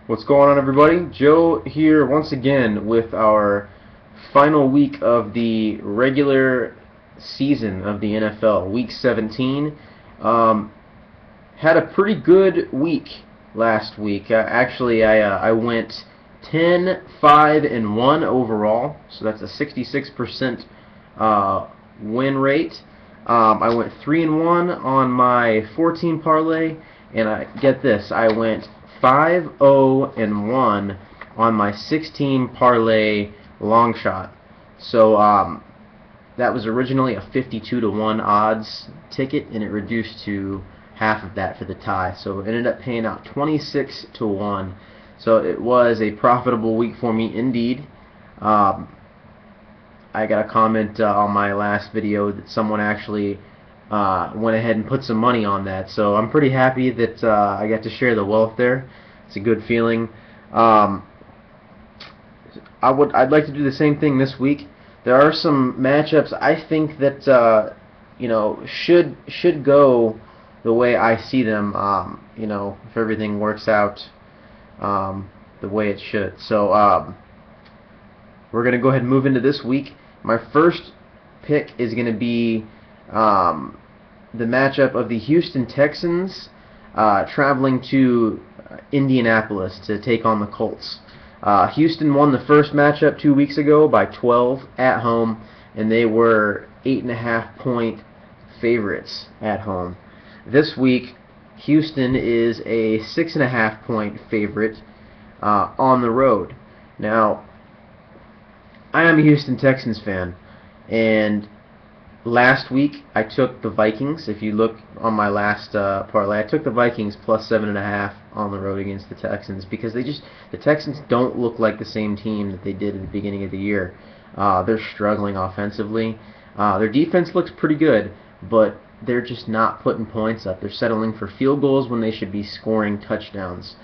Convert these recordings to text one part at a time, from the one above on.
What's going on, everybody? Joe here once again with our final week of the regular season of the NFL, Week 17. Had a pretty good week last week. I went 10, 5, and 1 overall, so that's a 66% win rate. I went 3 and 1 on my 14 parlay, and get this, I went 5, 0, and 1 on my 16 parlay long shot. So that was originally a 52 to 1 odds ticket, and it reduced to half of that for the tie. So it ended up paying out 26 to 1. So it was a profitable week for me indeed. I got a comment on my last video that someone actually went ahead and put some money on that. So I'm pretty happy that I got to share the wealth there. It's a good feeling. I'd like to do the same thing this week. There are some matchups I think that should go the way I see them. If everything works out the way it should. So we're gonna go ahead and move into this week. My first pick is going to be the matchup of the Houston Texans traveling to Indianapolis to take on the Colts. Houston won the first matchup 2 weeks ago by 12 at home, and they were 8.5-point favorites at home. This week, Houston is a 6.5-point favorite on the road. Now, I am a Houston Texans fan, and last week I took the Vikings. If you look on my last parlay, I took the Vikings plus 7.5 on the road against the Texans because the Texans don't look like the same team that they did at the beginning of the year. They're struggling offensively. Their defense looks pretty good, but they're just not putting points up. They're settling for field goals when they should be scoring touchdowns.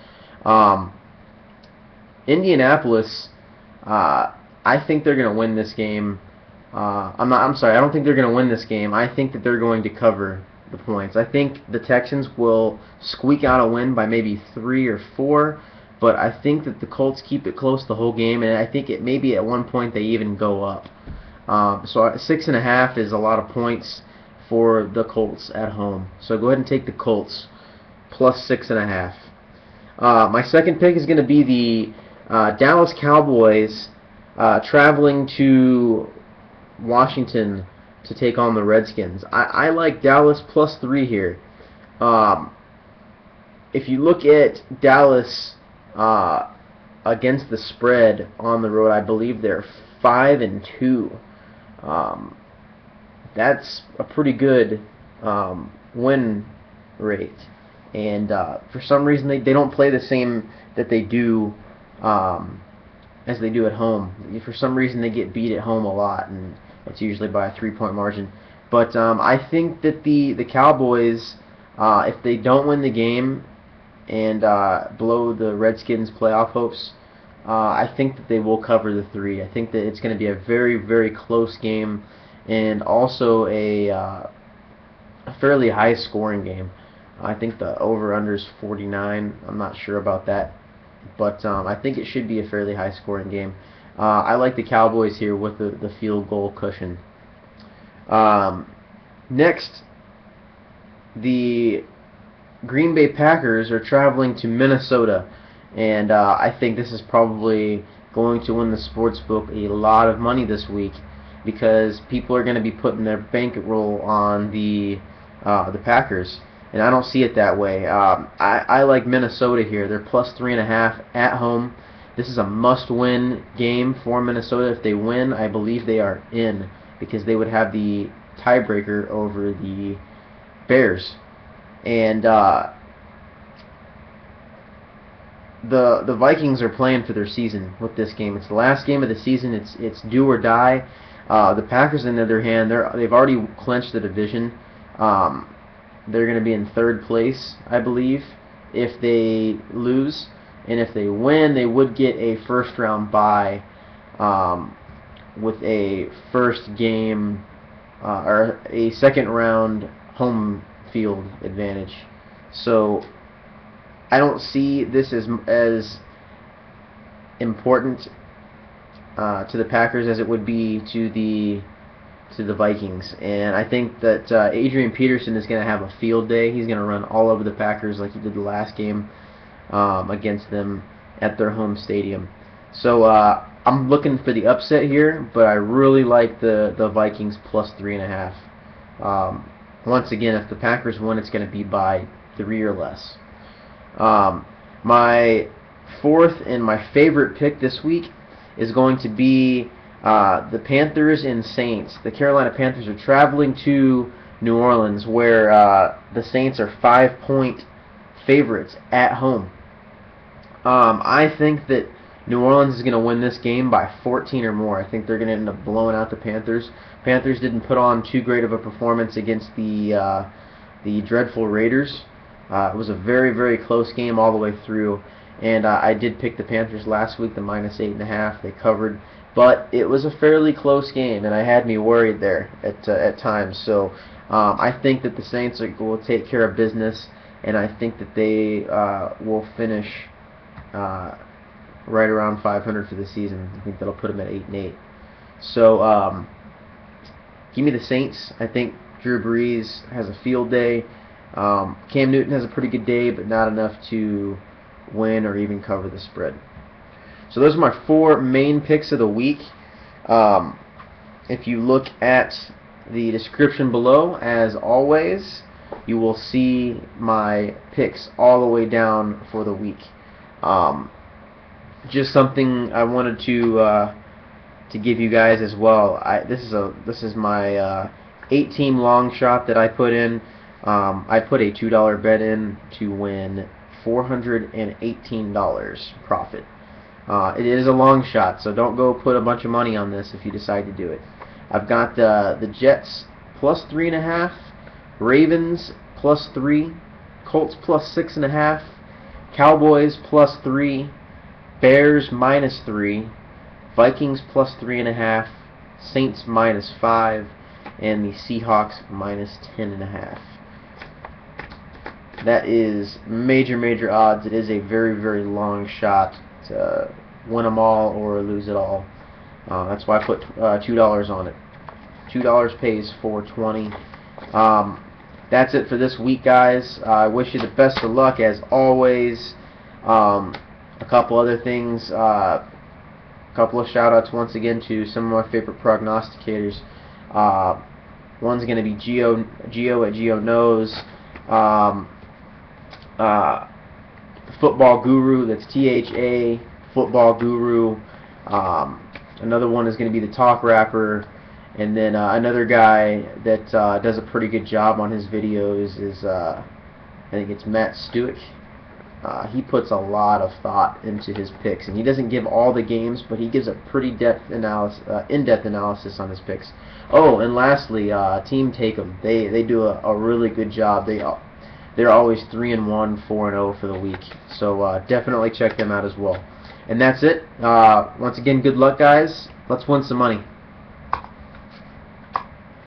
Indianapolis. I think they're going to win this game. I'm sorry. I don't think they're going to win this game. I think that they're going to cover the points. I think the Texans will squeak out a win by maybe 3 or 4, but I think that the Colts keep it close the whole game, and I think it maybe at one point they even go up. So 6.5 is a lot of points for the Colts at home. So go ahead and take the Colts plus 6.5. My second pick is going to be the Dallas Cowboys traveling to Washington to take on the Redskins. I like Dallas plus 3 here. If you look at Dallas against the spread on the road, I believe they're 5 and 2. That's a pretty good win rate, and for some reason they don't play the same that they do as they do at home. For some reason they get beat at home a lot, and it's usually by a 3-point margin. But I think that the Cowboys, if they don't win the game and blow the Redskins' playoff hopes, I think that they will cover the 3. I think that it's going to be a very, very close game, and also a fairly high-scoring game. I think the over-under is 49. I'm not sure about that, but I think it should be a fairly high-scoring game. I like the Cowboys here with the field goal cushion. Next, the Green Bay Packers are traveling to Minnesota, and I think this is probably going to win the sportsbook a lot of money this week because people are going to be putting their bankroll on the Packers. And I don't see it that way. I like Minnesota here. They're plus 3.5 at home. This is a must-win game for Minnesota. If they win, I believe they are in because they would have the tiebreaker over the Bears. And the Vikings are playing for their season with this game. It's the last game of the season. It's do or die. The Packers, on the other hand, they've already clinched the division. They're going to be in 3rd place, I believe, if they lose. And if they win, they would get a first-round bye with a first game or a second-round home field advantage. So I don't see this as important to the Packers as it would be to the Vikings. And I think that Adrian Peterson is going to have a field day. He's going to run all over the Packers like he did the last game against them at their home stadium. So I'm looking for the upset here, but I really like the Vikings plus 3.5. Once again, if the Packers win, it's going to be by 3 or less. My fourth and my favorite pick this week is going to be the Panthers and Saints. The Carolina Panthers are traveling to New Orleans, where the Saints are 5-point favorites at home. I think that New Orleans is going to win this game by 14 or more. I think they're going to end up blowing out the Panthers. Panthers didn't put on too great of a performance against the dreadful Raiders. It was a very, very close game all the way through, and I did pick the Panthers last week, the minus 8.5. They covered, but it was a fairly close game, and I had me worried there at times. So I think that the Saints will take care of business, and I think that they will finish right around 500 for the season. I think that'll put them at 8-8. So give me the Saints. I think Drew Brees has a field day. Cam Newton has a pretty good day, but not enough to win or even cover the spread. So those are my 4 main picks of the week. If you look at the description below, as always, you will see my picks all the way down for the week. Just something I wanted to give you guys as well. This is my 8-team long shot that I put in. I put a $2 bet in to win $418 profit. It is a long shot, so don't go put a bunch of money on this if you decide to do it. I've got the Jets plus 3.5, Ravens plus 3, Colts plus 6.5, Cowboys plus 3, Bears minus 3, Vikings plus 3.5, Saints minus 5, and the Seahawks minus 10.5. That is major odds. It is a very, very long shot to win them all or lose it all. That's why I put $2 on it. $2 pays $4.20. That's it for this week, guys. I wish you the best of luck as always. A couple other things. A couple of shout-outs once again to some of my favorite prognosticators. One's going to be Geo at Geo Knows. Football Guru, that's THA, Football Guru. Another one is going to be the Talk Rapper. And then another guy that does a pretty good job on his videos is, I think it's Matt Stewick. He puts a lot of thought into his picks, and he doesn't give all the games, but he gives a pretty in-depth analysis on his picks. Oh, and lastly, Team Take'em. They do a really good job. They're always 3-1, 4-0 for the week. So definitely check them out as well. And that's it. Once again, good luck, guys. Let's win some money.